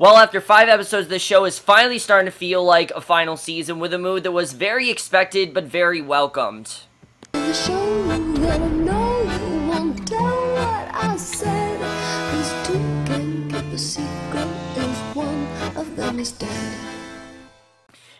Well, after 5 episodes, this show is finally starting to feel like a final season with a mood that was very expected but very welcomed. The show that I know you won't tell what I said. These two can keep a secret if one of them is dead.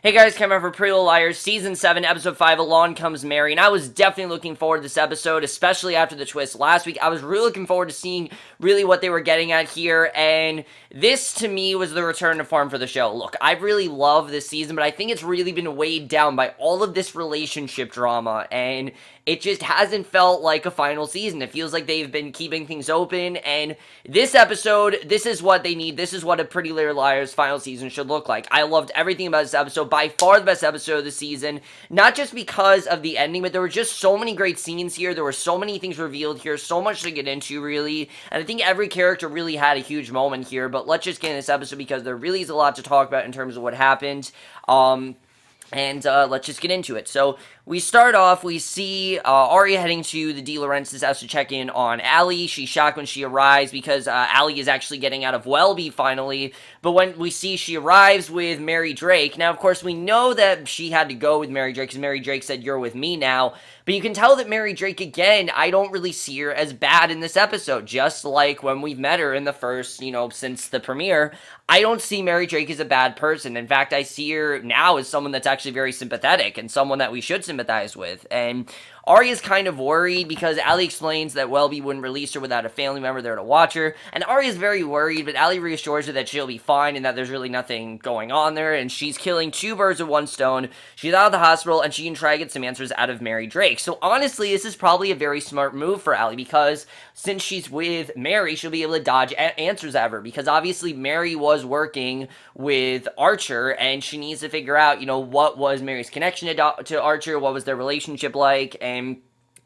Hey guys, Cameron for Pretty Little Liars, Season 7, Episode 5, Along Comes Mary, and I was definitely looking forward to this episode, especially after the twist last week. I was really looking forward to seeing really what they were getting at here, and this, to me, was the return to form for the show. Look, I really love this season, but I think it's really been weighed down by all of this relationship drama, and it just hasn't felt like a final season. It feels like they've been keeping things open, and this episode, this is what they need. This is what a Pretty Little Liars final season should look like. I loved everything about this episode. By far the best episode of the season, not just because of the ending, but there were just so many great scenes here. There were so many things revealed here, so much to get into, really, and I think every character really had a huge moment here, but let's just get in this episode because there really is a lot to talk about in terms of what happened. Let's just get into it. So, we start off, we see Aria heading to the DeLaurentis' house to check in on Allie. She's shocked when she arrives because Allie is actually getting out of Welby finally. But when we see she arrives with Mary Drake, now of course we know that she had to go with Mary Drake because Mary Drake said, "You're with me now." But you can tell that Mary Drake, again, I don't really see her as bad in this episode. Just like when we've met her in the first, since the premiere, I don't see Mary Drake as a bad person. In fact, I see her now as someone that's actually very sympathetic and someone that we should sympathize with. And Aria's kind of worried because Allie explains that Welby wouldn't release her without a family member there to watch her. And Aria's very worried, but Allie reassures her that she'll be fine and that there's really nothing going on there. And she's killing two birds with one stone. She's out of the hospital and she can try to get some answers out of Mary Drake. So honestly, this is probably a very smart move for Allie because since she's with Mary, she'll be able to dodge answers at her. Because obviously Mary was working with Archer and she needs to figure out, what was Mary's connection to Archer, what was their relationship like, and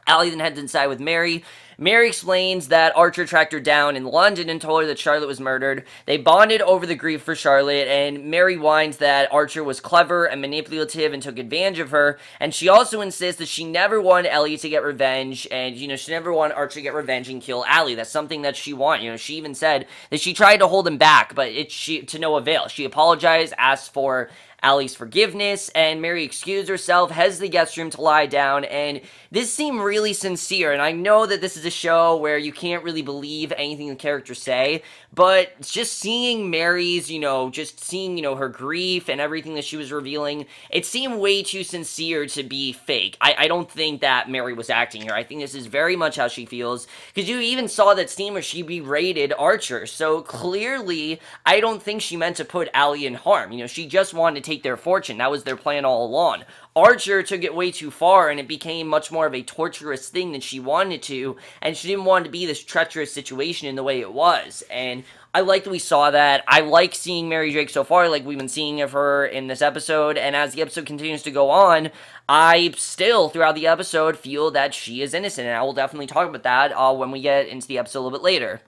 Allie then heads inside with Mary. Mary explains that Archer tracked her down in London and told her that Charlotte was murdered. They bonded over the grief for Charlotte, and Mary whines that Archer was clever and manipulative and took advantage of her, and she also insists that she never wanted Ellie to get revenge, and, she never wanted Archer to get revenge and kill Allie. That's something that she wanted. She even said that she tried to hold him back, but to no avail. She apologized, asked for Allie's forgiveness, and Mary excused herself, heads to the guest room to lie down, and this seemed really sincere, and I know that this is a show where you can't really believe anything the characters say, but just seeing Mary's, her grief and everything that she was revealing, it seemed way too sincere to be fake. I don't think that Mary was acting here. I think this is very much how she feels, because you even saw that scene where she berated Archer, so clearly, I don't think she meant to put Allie in harm. She just wanted to take their fortune. That was their plan all along. Archer took it way too far, and it became much more of a torturous thing than she wanted to, and she didn't want it to be this treacherous situation in the way it was, and I like that we saw that. I like seeing Mary Drake so far, like we've been seeing of her in this episode, and as the episode continues to go on, I still, throughout the episode, feel that she is innocent, and I will definitely talk about that when we get into the episode a little bit later.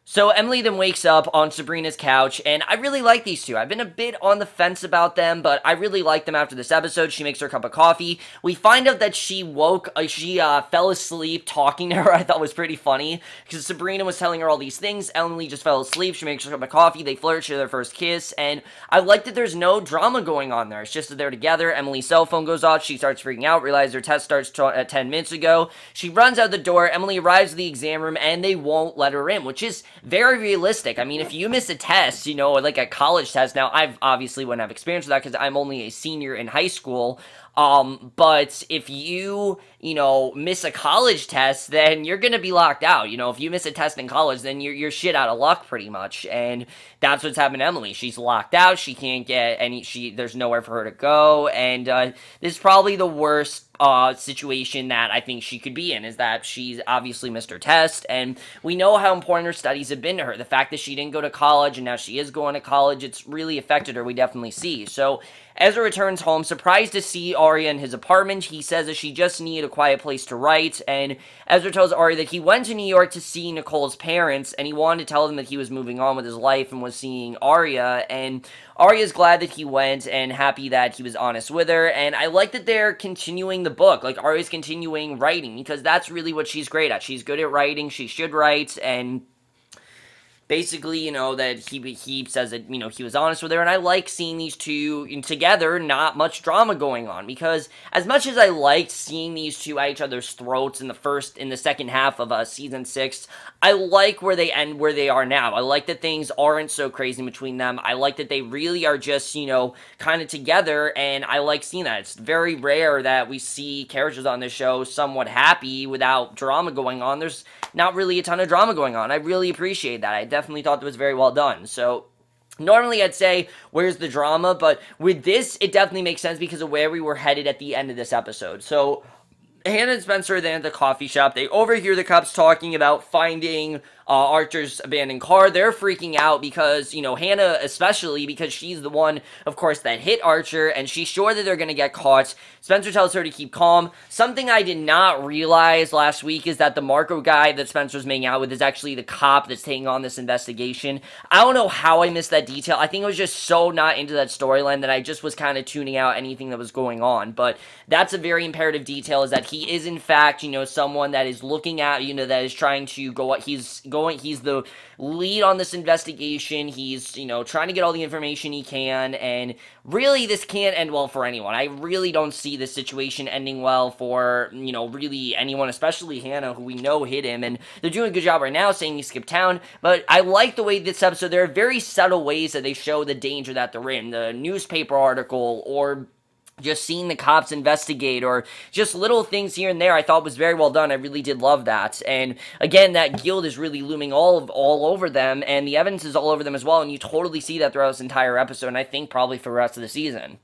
So Emily then wakes up on Sabrina's couch, and I really like these two. I've been a bit on the fence about them, but I really like them after this episode. She makes her a cup of coffee. We find out that she fell asleep talking to her. I thought was pretty funny, because Sabrina was telling her all these things. Emily just fell asleep. She makes her a cup of coffee. They flirt, share their first kiss, and I like that there's no drama going on there. It's just that they're together. Emily's cell phone goes off. She starts freaking out, realizes her test starts 10 minutes ago. She runs out the door. Emily arrives at the exam room, and they won't let her in, which is very realistic. I mean, if you miss a test, like a college test, now I obviously wouldn't have experience with that because I'm only a senior in high school, but if you, miss a college test, then you're gonna be locked out. If you miss a test in college, then you're shit out of luck pretty much, and that's what's happened to Emily. She's locked out, she can't get there's nowhere for her to go, and this is probably the worst situation that I think she could be in, is that she's obviously missed her test, and we know how important her studies have been to her. The fact that she didn't go to college, and now she is going to college, it's really affected her, we definitely see. So, Ezra returns home, surprised to see Aria in his apartment. He says that she just needed a quiet place to write, and Ezra tells Aria that he went to New York to see Nicole's parents, and he wanted to tell them that he was moving on with his life and was seeing Aria, and Aria's glad that he went and happy that he was honest with her, and I like that they're continuing the book. Like, Aria's continuing writing, because that's really what she's great at. She's good at writing, she should write, and basically, that he says that, he was honest with her, and I like seeing these two together, not much drama going on, because as much as I liked seeing these two at each other's throats in the second half of season 6, I like where they end, where they are now. I like that things aren't so crazy between them. I like that they really are just, kind of together, and I like seeing that. It's very rare that we see characters on this show somewhat happy without drama going on. There's not really a ton of drama going on. I really appreciate that. I definitely thought that was very well done. So normally I'd say, where's the drama? But with this, it definitely makes sense because of where we were headed at the end of this episode. So Hannah and Spencer are then at the coffee shop. They overhear the cops talking about finding Archer's abandoned car. They're freaking out because, Hannah especially, because she's the one, of course, that hit Archer, and she's sure that they're going to get caught. Spencer tells her to keep calm. Something I did not realize last week is that the Marco guy that Spencer's making out with is actually the cop that's taking on this investigation. I don't know how I missed that detail. I think I was just so not into that storyline that I just was kind of tuning out anything that was going on. But that's a very imperative detail, is that he is, in fact, someone that is looking at, that is trying to go, he's the lead on this investigation. He's, trying to get all the information he can, and really this can't end well for anyone. I really don't see this situation ending well for, really anyone, especially Hannah, who we know hit him, and they're doing a good job right now saying he skipped town, but I like the way this episode, there are very subtle ways that they show the danger that they're in. The newspaper article, or just seeing the cops investigate, or just little things here and there, I thought was very well done. I really did love that. And again, that guild is really looming all over them, and the evidence is all over them as well, and you totally see that throughout this entire episode, and I think probably for the rest of the season.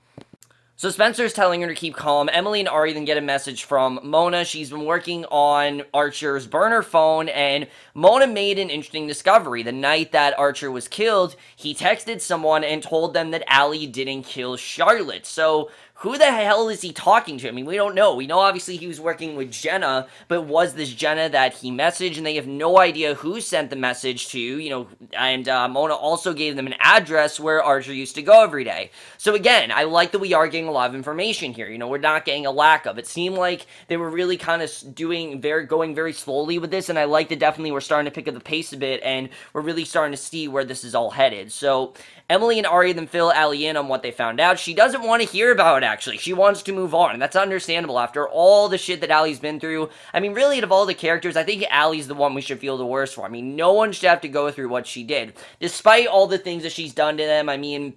So Spencer's telling her to keep calm. Emily and Ari then get a message from Mona. She's been working on Archer's burner phone, and Mona made an interesting discovery. The night that Archer was killed, he texted someone and told them that Allie didn't kill Charlotte. So who the hell is he talking to? I mean, we don't know. We know obviously he was working with Jenna, but was this Jenna that he messaged? And they have no idea who sent the message to, and Mona also gave them an address where Archer used to go every day. So again, I like that we are getting a lot of information here. We're not getting a lack of. It seemed like they were really kind of going very slowly with this, and I like that definitely we're starting to pick up the pace a bit, and we're really starting to see where this is all headed. So Emily and Ari then fill Allie in on what they found out. She doesn't want to hear about it, actually. She wants to move on, and that's understandable after all the shit that Allie's been through. I mean, really, out of all the characters, I think Allie's the one we should feel the worst for. I mean, no one should have to go through what she did. Despite all the things that she's done to them, I mean,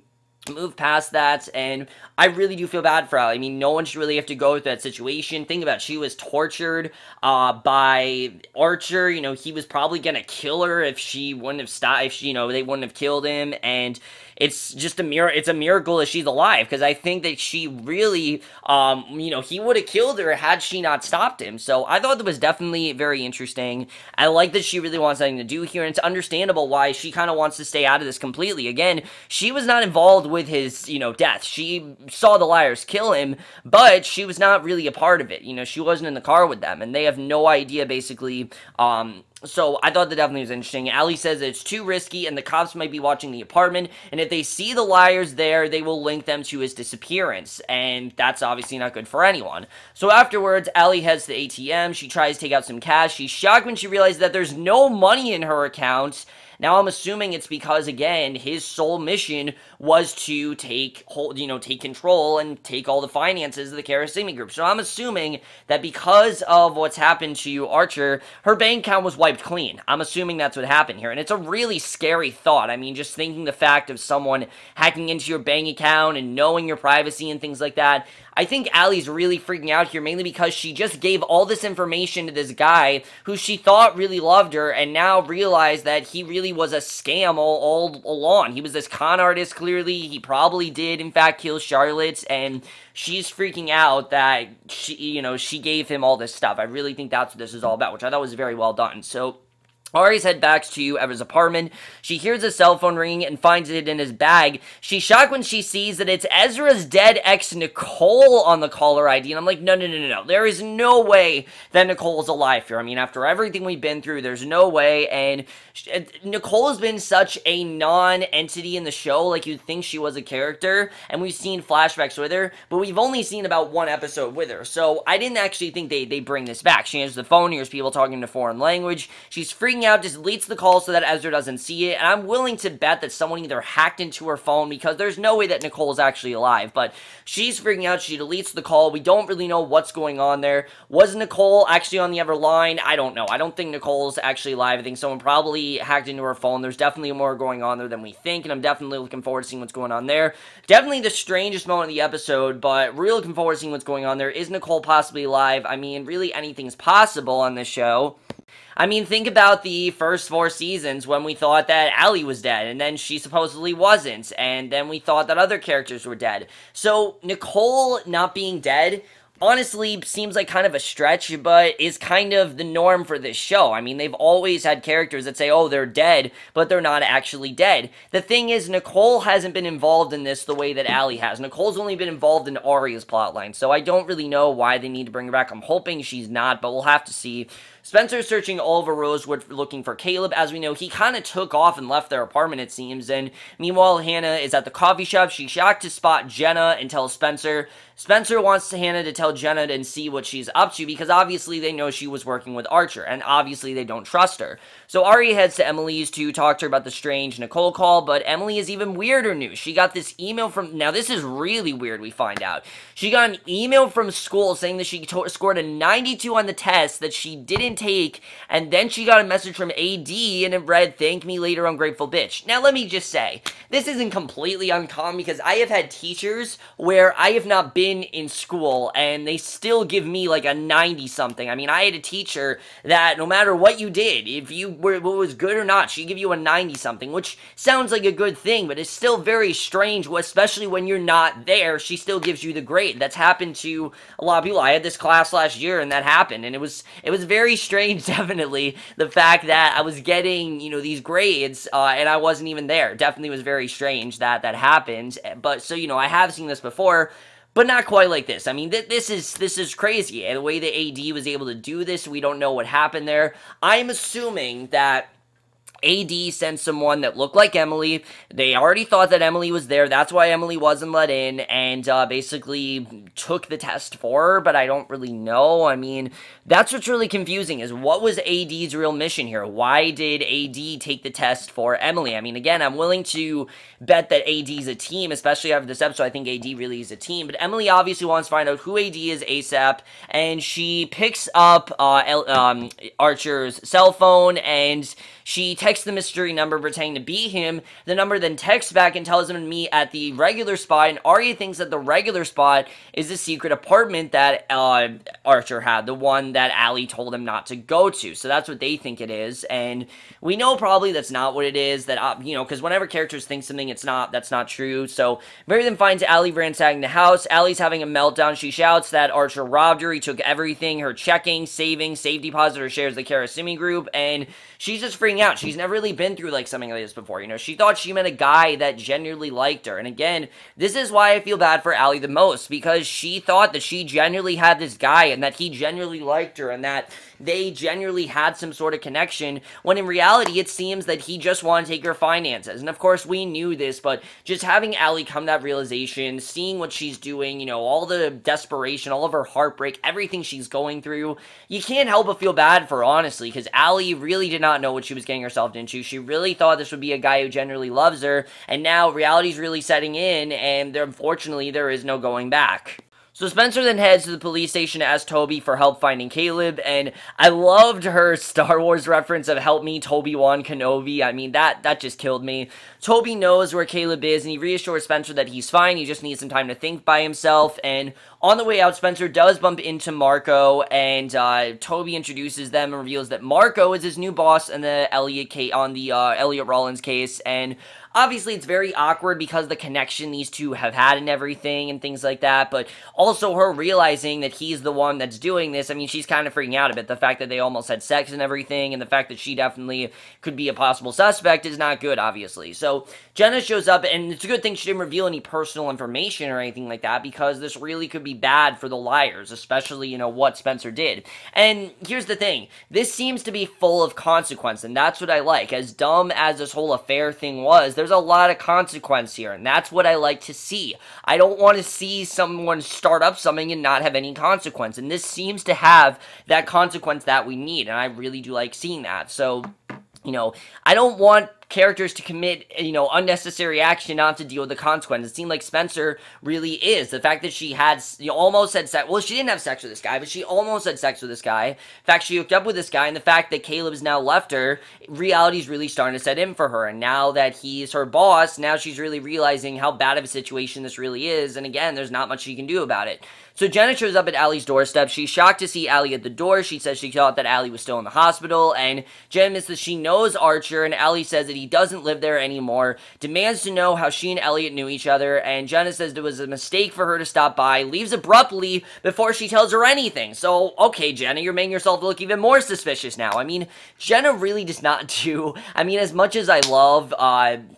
move past that, and I really do feel bad for Allie. I mean, no one should really have to go through that situation. Think about it. She was tortured by Archer. He was probably gonna kill her if she wouldn't have stopped, if they wouldn't have killed him, and it's just it's a miracle that she's alive, because I think that she really, he would have killed her had she not stopped him. So I thought that was definitely very interesting. I like that she really wants something to do here, and it's understandable why she kind of wants to stay out of this completely. Again, she was not involved with his, death. She saw the liars kill him, but she was not really a part of it. She wasn't in the car with them, and they have no idea, basically, so I thought that definitely was interesting. Allie says that it's too risky, and the cops might be watching the apartment, and if they see the liars there, they will link them to his disappearance, and that's obviously not good for anyone. So afterwards, Allie heads to the ATM. She tries to take out some cash. She's shocked when she realizes that there's no money in her account. Now, I'm assuming it's because, again, his sole mission was to take control and take all the finances of the Kara Sigma Group. So I'm assuming that because of what's happened to Archer, her bank account was wiped clean. I'm assuming that's what happened here. And it's a really scary thought. I mean, just thinking the fact of someone hacking into your bank account and knowing your privacy and things like that. I think Allie's really freaking out here, mainly because she just gave all this information to this guy who she thought really loved her, and now realized that he really was a scam all along. He was this con artist, clearly. He probably did, in fact, kill Charlotte, and she's freaking out that she gave him all this stuff. I really think that's what this is all about, which I thought was very well done. So Ari's head back to Ezra's apartment. She hears a cell phone ring and finds it in his bag. She's shocked when she sees that it's Ezra's dead ex, Nicole, on the caller ID. And I'm like, no. There is no way that Nicole's alive here. I mean, after everything we've been through, there's no way. And Nicole has been such a non-entity in the show. Like, you'd think she was a character. And we've seen flashbacks with her. But we've only seen about one episode with her. So I didn't actually think they bring this back. She answers the phone, hears people talking in a foreign language. She's freaking freaking out, just deletes the call so that Ezra doesn't see it, and I'm willing to bet that someone either hacked into her phone, because there's no way that Nicole is actually alive, but she's freaking out, she deletes the call, we don't really know what's going on there. Was Nicole actually on the other line? I don't know. I don't think Nicole's actually alive. I think someone probably hacked into her phone. There's definitely more going on there than we think, and I'm definitely looking forward to seeing what's going on there. Definitely the strangest moment of the episode, but really looking forward to seeing what's going on there. Is Nicole possibly alive? I mean, really anything's possible on this show. I mean, think about the first 4 seasons when we thought that Allie was dead, and then she supposedly wasn't, and then we thought that other characters were dead. So, Nicole not being dead honestly seems like kind of a stretch, but is kind of the norm for this show. I mean, they've always had characters that say, oh, they're dead, but they're not actually dead. The thing is, Nicole hasn't been involved in this the way that Allie has. Nicole's only been involved in Aria's plotline, so I don't really know why they need to bring her back. I'm hoping she's not, but we'll have to see. Spencer's searching all over Rosewood looking for Caleb. As we know, he kind of took off and left their apartment, it seems, and meanwhile, Hannah is at the coffee shop. She's shocked to spot Jenna and tells Spencer. Spencer wants Hannah to tell Jenna and see what she's up to, because obviously they know she was working with Archer, and obviously they don't trust her. So Aria heads to Emily's to talk to her about the strange Nicole call, but Emily is even weirder news. She got this email from, now this is really weird, we find out. She got an email from school saying that she scored a 92 on the test that she didn't take, and then she got a message from AD, and it read, "Thank me later, ungrateful bitch." Now let me just say, this isn't completely uncommon, because I have had teachers where I have not been in school, and they still give me like a 90-something. I mean, I had a teacher that no matter what you did, if you were, was good or not, she'd give you a 90-something, which sounds like a good thing, but it's still very strange, especially when you're not there, she still gives you the grade. That's happened to a lot of people. I had this class last year, and that happened, and it was very strange, definitely, the fact that I was getting, you know, these grades, and I wasn't even there. Definitely was very strange that that happened, but, so, you know, I have seen this before, but not quite like this. I mean, this is crazy. And the way that AD was able to do this, we don't know what happened there. I'm assuming that AD sent someone that looked like Emily. They already thought that Emily was there. That's why Emily wasn't let in, and basically took the test for her, but I don't really know. I mean, that's what's really confusing, is what was AD's real mission here? Why did AD take the test for Emily? I mean, again, I'm willing to bet that AD's a team, especially after this episode. I think AD really is a team, but Emily obviously wants to find out who AD is ASAP, and she picks up Archer's cell phone, and she texts the mystery number pretending to be him. The number then texts back and tells him to meet at the regular spot, and Aria thinks that the regular spot is the secret apartment that Archer had, the one that Allie told him not to go to. So that's what they think it is, and we know probably that's not what it is, that, you know, because whenever characters think something, that's not true. So Mary then finds Allie ransacking the house. Allie's having a meltdown. She shouts that Archer robbed her. He took everything, her checking, savings, safe deposit, her shares of the Karasimi group, and she's just freaking out. She's never really been through like something like this before, you know. She thought she met a guy that genuinely liked her, and again, this is why I feel bad for Allie the most, because she thought that she genuinely had this guy, and that he genuinely liked her, and that they genuinely had some sort of connection, when in reality, it seems that he just wanted to take her finances. And of course, we knew this, but just having Allie come to that realization, seeing what she's doing, you know, all the desperation, all of her heartbreak, everything she's going through, you can't help but feel bad for her, honestly, because Allie really did not know what she was getting herself into. She really thought this would be a guy who genuinely loves her, and now reality's really setting in, and unfortunately, there is no going back. So Spencer then heads to the police station to ask Toby for help finding Caleb, and I loved her Star Wars reference of "Help me, Toby-Wan Kenobi." I mean, that just killed me. Toby knows where Caleb is, and he reassures Spencer that he's fine, he just needs some time to think by himself, and on the way out, Spencer does bump into Marco, and Toby introduces them and reveals that Marco is his new boss in the Elliot Rollins case, and obviously, it's very awkward because the connection these two have had and everything and things like that, but also her realizing that he's the one that's doing this. I mean, she's kind of freaking out a bit. The fact that they almost had sex and everything, and the fact that she definitely could be a possible suspect is not good, obviously. So Jenna shows up, and it's a good thing she didn't reveal any personal information or anything like that, because this really could be bad for the liars, especially, you know, what Spencer did. And here's the thing. This seems to be full of consequence, and that's what I like. As dumb as this whole affair thing was, there's a lot of consequence here, and that's what I like to see. I don't want to see someone start up something and not have any consequence, and this seems to have that consequence that we need, and I really do like seeing that. So I don't want characters to commit, unnecessary action not to deal with the consequences. It seemed like Spencer really is. The fact that she had, almost had sex, well, she didn't have sex with this guy, but she almost had sex with this guy. In fact, she hooked up with this guy, and the fact that Caleb's now left her, reality's really starting to set in for her, and now that he's her boss, now she's really realizing how bad of a situation this really is, and again, there's not much she can do about it. So Jenna shows up at Allie's doorstep. She's shocked to see Allie at the door. She says she thought that Allie was still in the hospital, and Jenna admits that she knows Archer, and Allie says that he doesn't live there anymore, demands to know how she and Elliot knew each other, and Jenna says it was a mistake for her to stop by, leaves abruptly before she tells her anything. So, okay, Jenna, you're making yourself look even more suspicious now. I mean, Jenna really does not do, as much as I love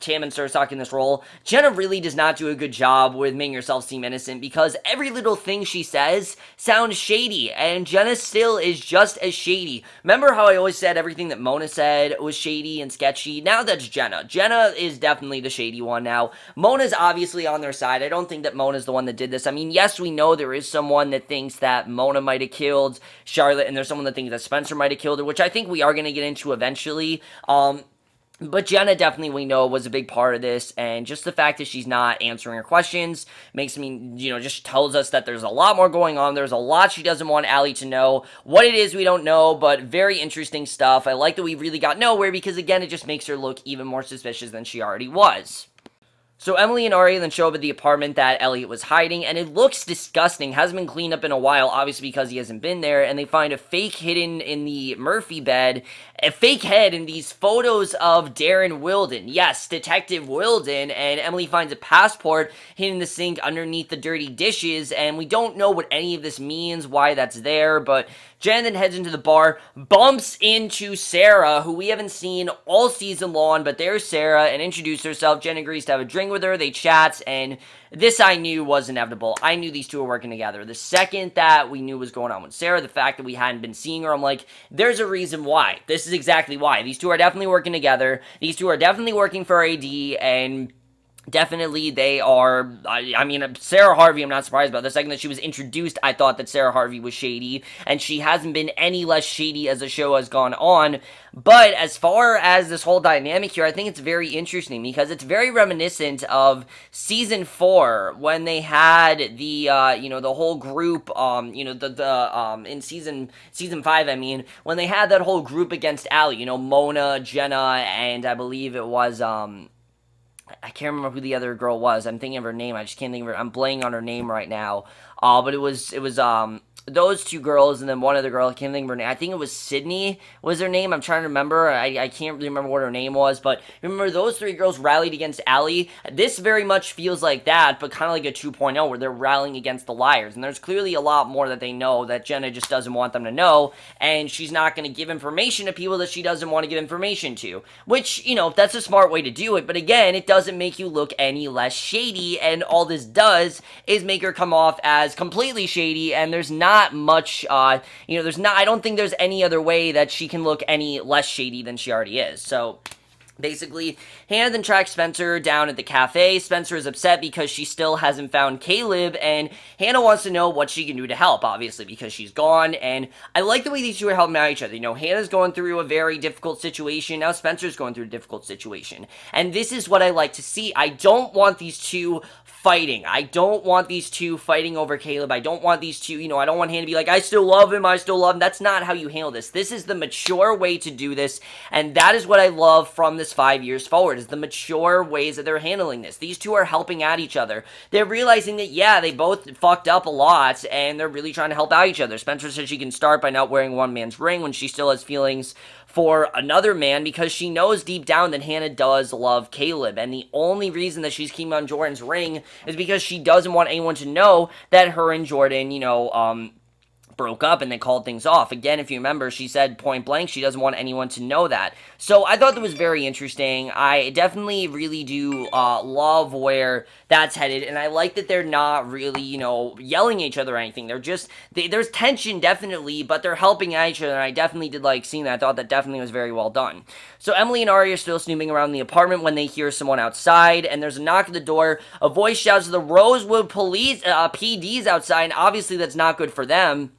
Tammin Sursok in this role, Jenna really does not do a good job with making herself seem innocent, because every little thing she says sounds shady, and Jenna still is just as shady. Remember how I always said everything that Mona said was shady and sketchy? Now that's Jenna. Jenna is definitely the shady one now. Mona's obviously on their side. I don't think that Mona's the one that did this. Yes, we know there is someone that thinks that Mona might have killed Charlotte, and there's someone that thinks that Spencer might have killed her, which I think we are going to get into eventually. But Jenna definitely, we know, was a big part of this, and just the fact that she's not answering her questions makes me, just tells us that there's a lot more going on. There's a lot she doesn't want Allie to know. What it is, we don't know, but very interesting stuff. I like that we really got nowhere, because again, it just makes her look even more suspicious than she already was. So Emily and Aria then show up at the apartment that Elliot was hiding, and it looks disgusting. Hasn't been cleaned up in a while, obviously because he hasn't been there, and they find a fake hidden in the Murphy bed, a fake head in these photos of Darren Wilden. Yes, Detective Wilden, and Emily finds a passport hidden in the sink underneath the dirty dishes, and we don't know what any of this means, why that's there, but Jen then heads into the bar, bumps into Sarah, who we haven't seen all season long, but there's Sarah, and introduced herself. Jen agrees to have a drink with her, they chat, and this I knew was inevitable. I knew these two were working together. The second that we knew what was going on with Sarah, the fact that we hadn't been seeing her, I'm like, there's a reason why. This is exactly why. These two are definitely working together. These two are definitely working for AD, and definitely they are. Sarah Harvey, I'm not surprised about. The second that she was introduced, I thought that Sarah Harvey was shady, and she hasn't been any less shady as the show has gone on. But as far as this whole dynamic here, I think it's very interesting, because it's very reminiscent of season 4, when they had the the whole group, in season 5, when they had that whole group against Allie, Mona, Jenna, and I believe it was I can't remember who the other girl was. I'm thinking of her name. I just can't think of her. I'm blanking on her name right now. But it was those two girls, and then one other girl. I can't think of her name. I think it was Sydney was her name. I'm trying to remember. I can't really remember what her name was. But remember, those 3 girls rallied against Allie. This very much feels like that, but kind of like a 2.0, where they're rallying against the liars. And there's clearly a lot more that they know that Jenna just doesn't want them to know, and she's not going to give information to people that she doesn't want to give information to. Which, that's a smart way to do it, but again, it doesn't make you look any less shady, and all this does is make her come off as completely shady, and there's not much, I don't think there's any other way that she can look any less shady than she already is. So basically, Hannah then tracks Spencer down at the cafe. Spencer is upset because she still hasn't found Caleb, and Hannah wants to know what she can do to help, obviously, because she's gone, and I like the way these two are helping out each other. Hannah's going through a very difficult situation, now Spencer's going through a difficult situation, and this is what I like to see. I don't want these two fighting. I don't want these two fighting over Caleb. I don't want these two, I don't want Hannah to be like, I still love him, I still love him. That's not how you handle this. This is the mature way to do this, and that is what I love from this 5 years forward, is the mature ways that they're handling this. These two are helping out each other. They're realizing that, yeah, they both fucked up a lot, and they're really trying to help out each other. Spencer says she can start by not wearing one man's ring when she still has feelings for another man, because she knows deep down that Hannah does love Caleb, and the only reason that she's keeping on Jordan's ring is because she doesn't want anyone to know that her and Jordan, broke up and they called things off. Again, if you remember, she said point blank she doesn't want anyone to know that. So I thought that was very interesting. I definitely really do love where that's headed, and I like that they're not really, yelling at each other or anything. They're just, there's tension definitely, but they're helping out each other, and I definitely did like seeing that. I thought that definitely was very well done. So Emily and Aria are still snooping around the apartment when they hear someone outside, and there's a knock at the door. A voice shouts the Rosewood police, PD's outside, and obviously that's not good for them.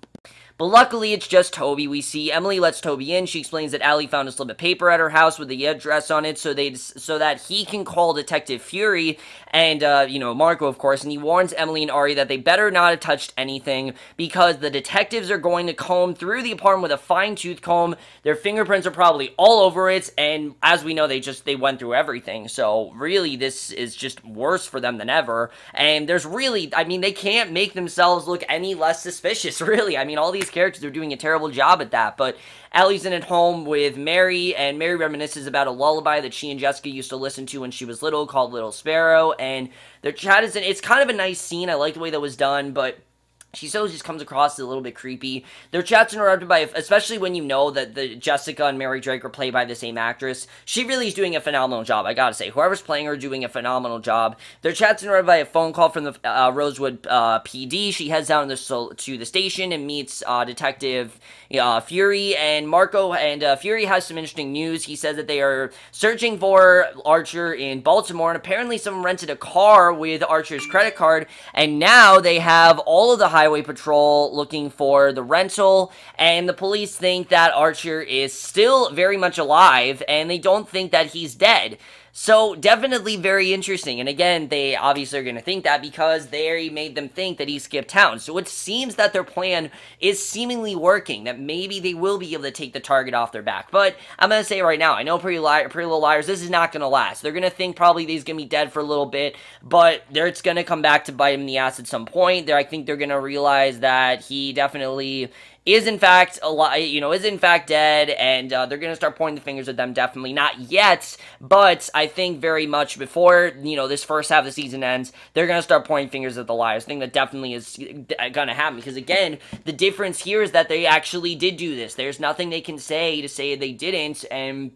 But luckily, it's just Toby. We see Emily lets Toby in. She explains that Allie found a slip of paper at her house with the address on it so that he can call Detective Fury and, Marco, of course, and he warns Emily and Ari that they better not have touched anything because the detectives are going to comb through the apartment with a fine-tooth comb. Their fingerprints are probably all over it, and as we know, they went through everything. So, really, this is just worse for them than ever. And there's really, they can't make themselves look any less suspicious, really. All these characters are doing a terrible job at that, but Allie's in at home with Mary, and Mary reminisces about a lullaby that she and Jessica used to listen to when she was little called Little Sparrow, and their chat is it's kind of a nice scene. I like the way that was done, but she still just comes across as a little bit creepy. Their chat's interrupted by, especially when you know that the Jessica and Mary Drake are played by the same actress. She really is doing a phenomenal job, I gotta say. Whoever's playing her doing a phenomenal job. Their chat's interrupted by a phone call from the Rosewood PD. She heads down to the station and meets Detective Fury, and Marco and Fury has some interesting news. He says that they are searching for Archer in Baltimore, and apparently someone rented a car with Archer's credit card, and now they have all of the highway patrol looking for the rental, and the police think that Archer is still very much alive, and they don't think that he's dead. So, definitely very interesting, and again, they obviously are going to think that because they made them think that he skipped town. So, it seems that their plan is seemingly working, that maybe they will be able to take the target off their back. But, I'm going to say right now, I know Pretty Little Liars, this is not going to last. They're going to think probably he's going to be dead for a little bit, but it's going to come back to bite him in the ass at some point. I think they're going to realize that he definitely is in fact alive, is in fact dead, and they're going to start pointing the fingers at them. Definitely not yet, but I think very much before, this first half of the season ends, they're going to start pointing fingers at the Liars. I think that definitely is going to happen, because again, the difference here is that they actually did do this. There's nothing they can say to say they didn't, and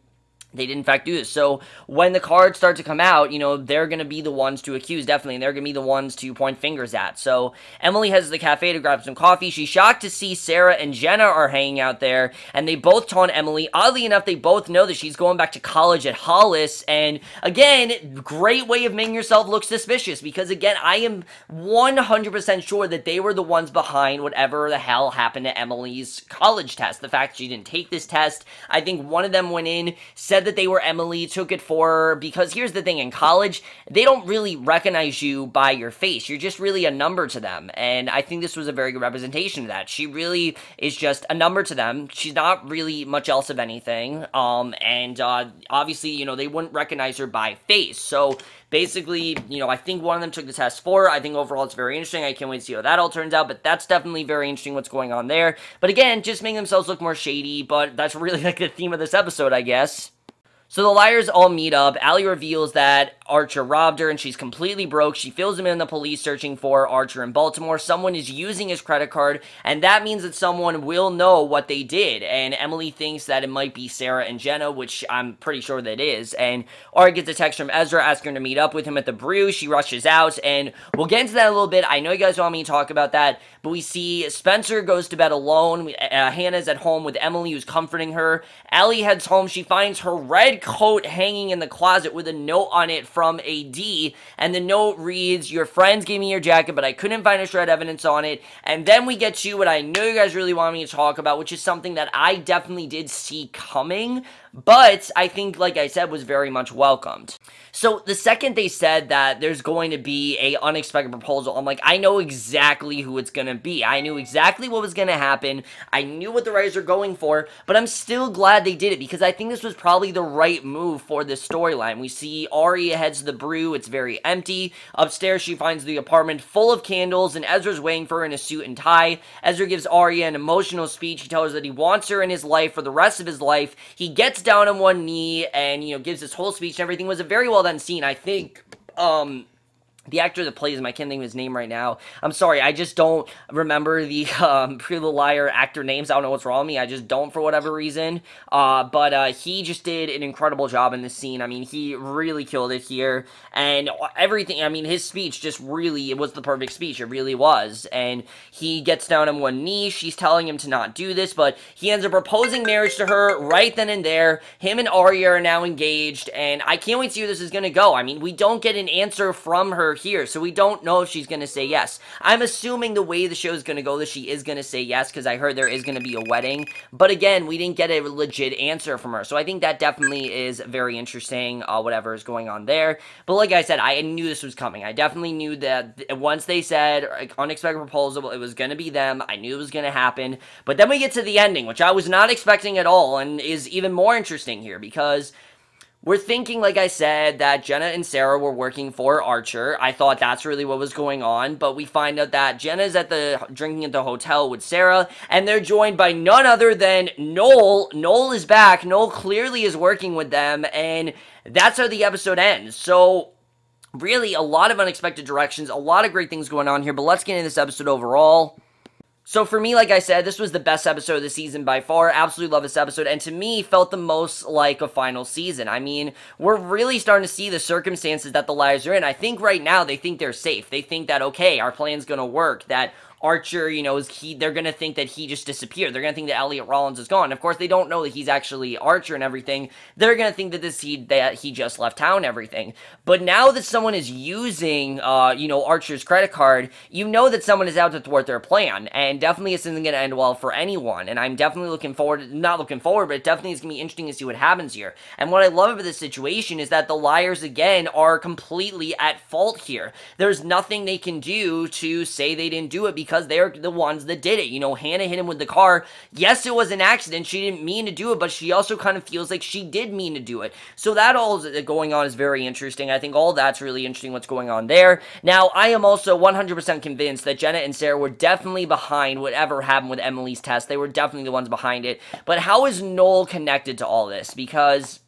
they did in fact do this. So when the cards start to come out, they're going to be the ones to accuse, definitely, and they're going to be the ones to point fingers at. So Emily heads to the cafe to grab some coffee. She's shocked to see Sarah and Jenna are hanging out there, and they both taunt Emily. Oddly enough, they both know that she's going back to college at Hollis, and again, great way of making yourself look suspicious, because again, I am 100% sure that they were the ones behind whatever the hell happened to Emily's college test. The fact she didn't take this test, I think one of them went in, said that they were Emily, took it for her, because here's the thing, in college, they don't really recognize you by your face. You're just really a number to them, and I think this was a very good representation of that. She really is just a number to them. She's not really much else of anything, and obviously, they wouldn't recognize her by face, so basically, I think one of them took the test for her. I think overall it's very interesting. I can't wait to see how that all turns out, but that's definitely very interesting what's going on there. But again, just making themselves look more shady, but that's really like the theme of this episode, I guess. So the Liars all meet up. Allie reveals that Archer robbed her and she's completely broke. She fills him in the police searching for Archer in Baltimore. Someone is using his credit card, and that means that someone will know what they did. And Emily thinks that it might be Sarah and Jenna, which I'm pretty sure that is. And Ari gets a text from Ezra asking her to meet up with him at the brew. She rushes out, and we'll get into that a little bit. I know you guys want me to talk about that, but we see Spencer goes to bed alone. Hannah's at home with Emily, who's comforting her. Allie heads home. She finds her red coat hanging in the closet with a note on it from AD, and the note reads, "Your friends gave me your jacket, but I couldn't find a shred evidence on it." And then we get to what I know you guys really want me to talk about, which is something that I definitely did see coming, but I think, like I said, was very much welcomed. So the second they said that there's going to be a unexpected proposal, I'm like, I know exactly who it's going to be. I knew exactly what was going to happen. I knew what the writers are going for, but I'm still glad they did it, because I think this was probably the right move for this storyline. We see Ari heads to the brew. It's very empty. Upstairs, she finds the apartment full of candles, and Ezra's waiting for her in a suit and tie. Ezra gives Arya an emotional speech. He tells her that he wants her in his life for the rest of his life. He gets down on one knee and, gives this whole speech and everything. It was a very well done scene. I think, the actor that plays him, I can't think of his name right now. I'm sorry, I just don't remember the Pretty Little Liar actor names. I don't know what's wrong with me. I just don't for whatever reason. But he just did an incredible job in this scene. I mean, he really killed it here. And everything, I mean, his speech just really, it was the perfect speech. It really was. And he gets down on one knee. She's telling him to not do this, but he ends up proposing marriage to her right then and there. Him and Arya are now engaged, and I can't wait to see where this is going to go. I mean, we don't get an answer from her here, so we don't know if she's going to say yes. I'm assuming the way the show is going to go that she is going to say yes, because I heard there is going to be a wedding, but again, we didn't get a legit answer from her, so I think that definitely is very interesting, whatever is going on there. But like I said, I knew this was coming. I definitely knew that once they said unexpected proposal, it was going to be them. I knew it was going to happen, but then we get to the ending, which I was not expecting at all, and is even more interesting here, because we're thinking, like I said, that Jenna and Sarah were working for Archer. I thought that's really what was going on, but we find out that Jenna's drinking at the hotel with Sarah, and they're joined by none other than Noel. Noel is back. Noel clearly is working with them, and that's how the episode ends. So really, a lot of unexpected directions, a lot of great things going on here, but let's get into this episode overall. So for me, like I said, this was the best episode of the season by far. Absolutely love this episode, and to me, felt the most like a final season. I mean, we're really starting to see the circumstances that the liars are in. I think right now they think they're safe. They think that, okay, our plan's gonna work, that Archer, you know, they're going to think that he just disappeared. They're going to think that Elliot Rollins is gone. Of course, they don't know that he's actually Archer and everything. They're going to think that he just left town and everything. But now that someone is using, you know, Archer's credit card, you know that someone is out to thwart their plan. And definitely this isn't going to end well for anyone. And I'm definitely not looking forward, but it definitely is going to be interesting to see what happens here. And what I love about this situation is that the liars, again, are completely at fault here. There's nothing they can do to say they didn't do it, because they're the ones that did it. You know, Hannah hit him with the car. Yes, it was an accident. She didn't mean to do it, but she also kind of feels like she did mean to do it. So that all going on is very interesting. I think all that's really interesting what's going on there. Now, I am also 100% convinced that Jenna and Sarah were definitely behind whatever happened with Emily's test. They were definitely the ones behind it. But how is Noel connected to all this? Because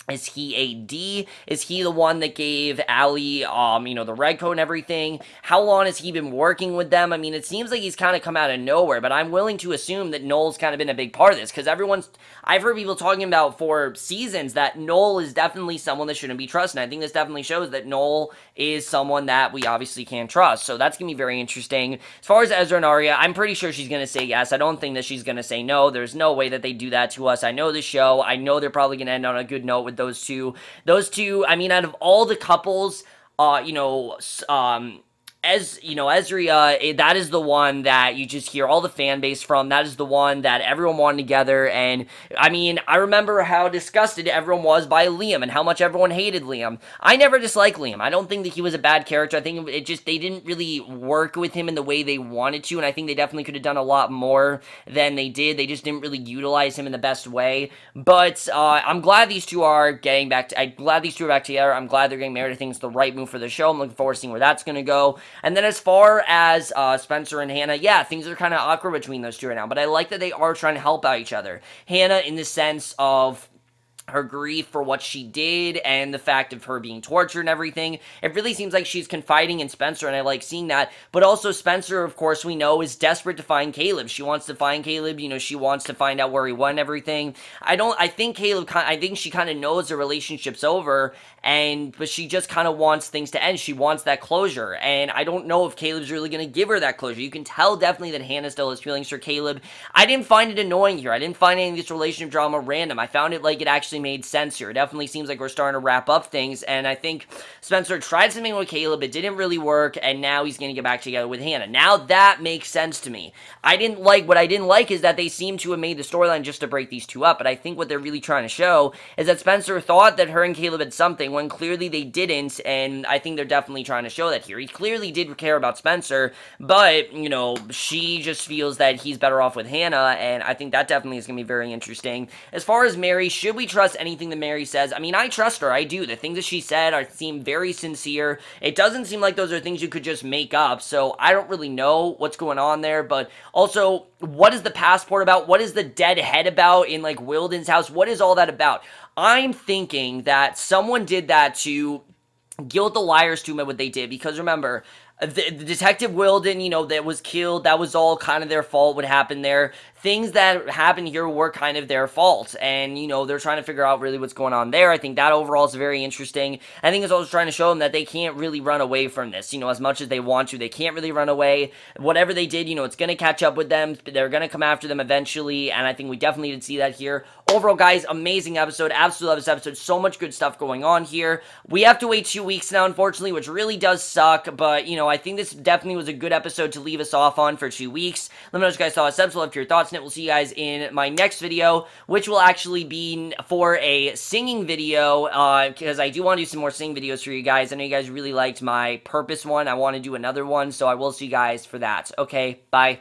is he a D? Is he the one that gave Allie, you know, the red coat and everything? How long has he been working with them? I mean, it seems like he's kind of come out of nowhere, but I'm willing to assume that Noel's kind of been a big part of this, because I've heard people talking about for seasons that Noel is definitely someone that shouldn't be trusted. And I think this definitely shows that Noel is someone that we obviously can't trust. So that's going to be very interesting. As far as Ezra and Arya, I'm pretty sure she's going to say yes. I don't think that she's going to say no. There's no way that they do that to us. I know the show. I know they're probably going to end on a good note with those two. Those two, I mean, out of all the couples, you know, Ezria, that is the one that you just hear all the fan base from. That is the one that everyone wanted together. And I mean, I remember how disgusted everyone was by Liam and how much everyone hated Liam. I never disliked Liam. I don't think that he was a bad character. I think they didn't really work with him in the way they wanted to. And I think they definitely could have done a lot more than they did. They just didn't really utilize him in the best way. But I'm glad these two are getting back. I'm glad these two are back together. I'm glad they're getting married. I think it's the right move for the show. I'm looking forward to seeing where that's going to go. And then as far as Spencer and Hannah, yeah, things are kind of awkward between those two right now, but I like that they are trying to help out each other. Hannah in the sense of her grief for what she did and the fact of her being tortured and everything. It really seems like she's confiding in Spencer, and I like seeing that. But also Spencer, of course, we know, is desperate to find Caleb. She wants to find Caleb. You know, she wants to find out where he went and everything. I think she kind of knows the relationship's over, but she just kind of wants things to end. She wants that closure, and I don't know if Caleb's really going to give her that closure. You can tell definitely that Hannah still has feelings for Caleb. I didn't find it annoying here. I didn't find any of this relationship drama random. I found it like it actually made sense here. It definitely seems like we're starting to wrap up things, and I think Spencer tried something with Caleb, it didn't really work, and now he's going to get back together with Hannah. Now that makes sense to me. What I didn't like is that they seem to have made the storyline just to break these two up, but I think what they're really trying to show is that Spencer thought that her and Caleb had something when clearly they didn't, and I think they're definitely trying to show that here. He clearly did care about Spencer, but, you know, she just feels that he's better off with Hannah, and I think that definitely is going to be very interesting. As far as Mary, should we trust anything that Mary says? I mean, I trust her. I do. The things that she said seem very sincere. It doesn't seem like those are things you could just make up, so I don't really know what's going on there, but also, what is the passport about? What is the dead head about in, like, Wilden's house? What is all that about? I'm thinking that someone did that to guilt the liars to admit what they did, because remember, the Detective Wilden, you know, that was killed, that was all kind of their fault, what happened there. Things that happened here were kind of their fault, and, you know, they're trying to figure out really what's going on there. I think that overall is very interesting. I think it's also trying to show them that they can't really run away from this, you know, as much as they want to. They can't really run away. Whatever they did, you know, it's going to catch up with them. They're going to come after them eventually, and I think we definitely did see that here. Overall, guys, amazing episode. Absolutely love this episode. So much good stuff going on here. We have to wait 2 weeks now, unfortunately, which really does suck, but, you know, I think this definitely was a good episode to leave us off on for 2 weeks. Let me know what you guys thought. Subs, love to your thoughts, and we'll see you guys in my next video, which will actually be for a singing video, because I do want to do some more singing videos for you guys. I know you guys really liked my purpose one. I want to do another one, so I will see you guys for that. Okay, bye.